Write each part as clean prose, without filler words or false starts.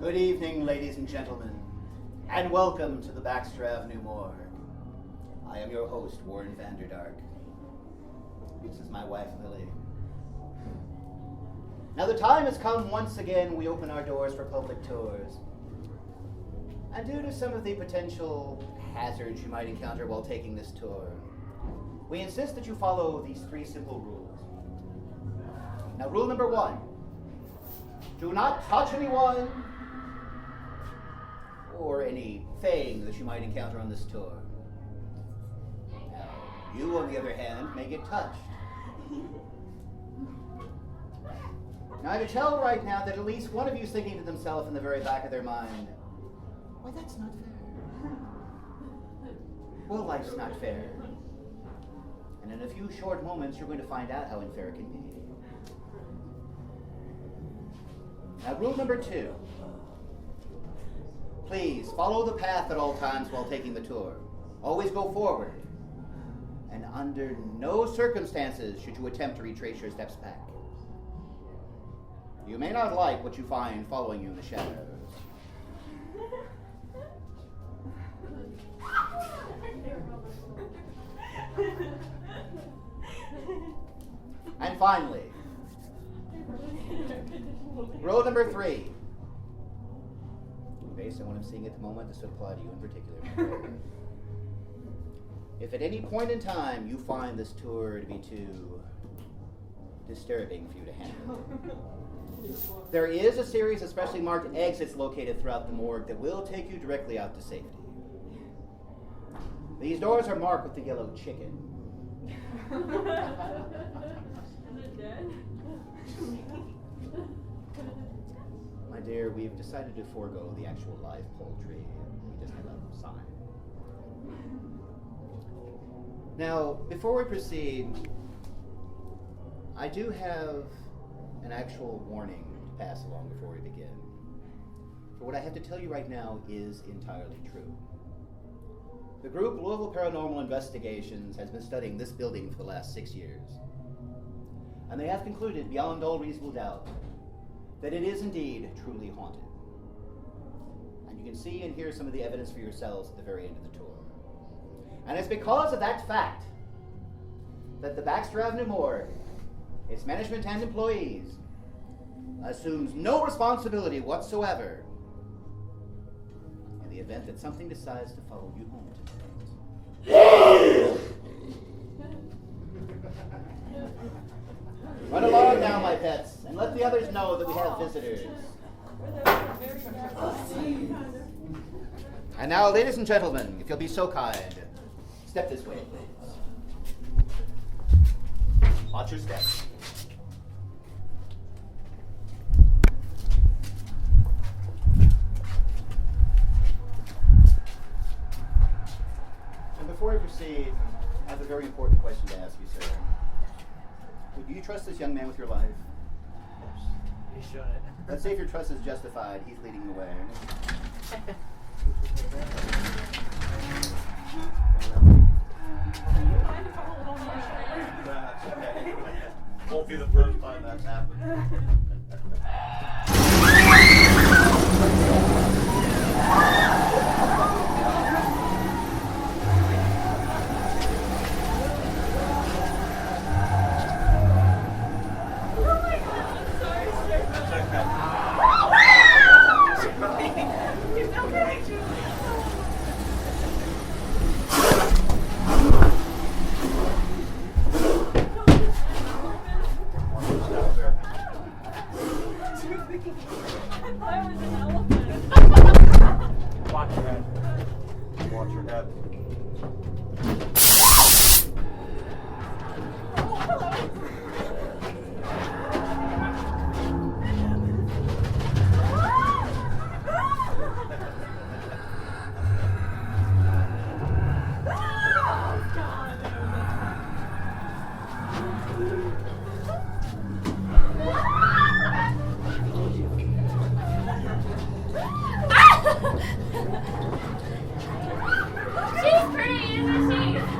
Good evening, ladies and gentlemen, and welcome to the Baxter Avenue Morgue. I am your host, Warren Vanderdark. This is my wife, Lily. Now the time has come once again we open our doors for public tours. And due to some of the potential hazards you might encounter while taking this tour, we insist that you follow these 3 simple rules. Now, rule number 1, do not touch anyone or anything that you might encounter on this tour. Now, you, on the other hand, may get touched. Now, I can tell right now that at least one of you is thinking to themselves in the very back of their mind, why, that's not fair. Well, life's not fair. And in a few short moments, you're going to find out how unfair it can be. Now, rule number 2. Please follow the path at all times while taking the tour. Always go forward. And under no circumstances should you attempt to retrace your steps back. You may not like what you find following you in the shadows. And finally, rule number 3. Based on what I'm seeing at the moment, this would apply to you in particular. If at any point in time you find this tour to be too disturbing for you to handle, there is a series of specially marked exits located throughout the morgue that will take you directly out to safety. These doors are marked with the yellow chicken. Is it dead? My dear, we've decided to forego the actual live poultry. We just have a sign. Now, before we proceed, I do have an actual warning to pass along before we begin. For what I have to tell you right now is entirely true. The group Louisville Paranormal Investigations has been studying this building for the last 6 years. And they have concluded, beyond all reasonable doubt, that it is indeed truly haunted. And you can see and hear some of the evidence for yourselves at the very end of the tour. And it's because of that fact that the Baxter Avenue Morgue, its management and employees, assumes no responsibility whatsoever in the event that something decides to follow you home tonight. Run along now, my pets, and let the others know that we have visitors. And now, ladies and gentlemen, if you'll be so kind, step this way, please. Watch your steps. And before we proceed, I have a very important question to ask you, sir. Do you trust this young man with your life? Yes. You should. Let's say if your trust is justified, he's leading the way. That's okay. Won't be the first time that's happened. I was an elephant. Watch your head. Watch your head. She's pretty, isn't she? Isn't she?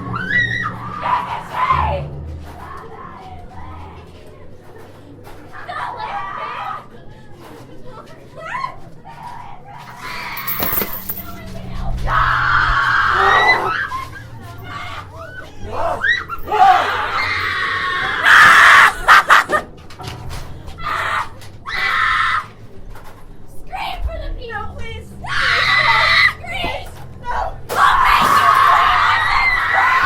Don't leave me! Scream for the people! No, please! Scream! No! I'll make you scream!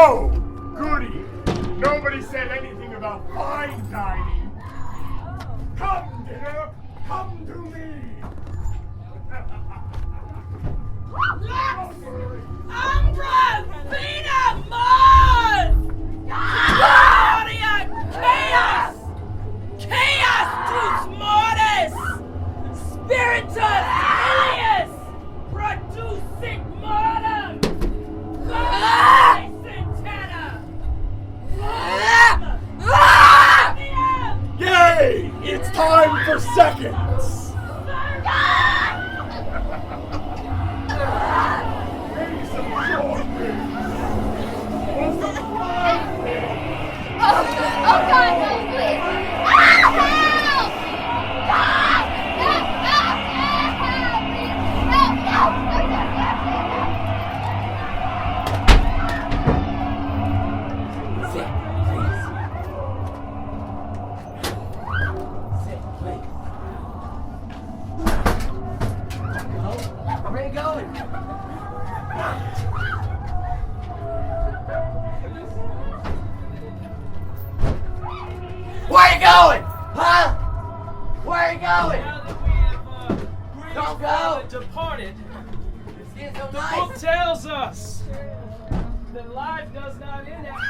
Oh, goody. Nobody said anything about fine dining. Come, dinner, come to me. Umbra! Vina! Mars! Claudia! Chaos! Chaos dus mortis! Spiritus Ilias! Producing mortem! Santana! Yay! It's time for seconds. Maybe some short ribs. Or some fried ribs. Oh God, no, please! Ah, help! God! Help! Help! Help! Please! Help! Help! Sit, please. Sit, please. Where are you going? Where are you going? Huh? Where are you going? Now that we have Don't grieved go. and departed, It's getting so the book nice. tells us that life does not end after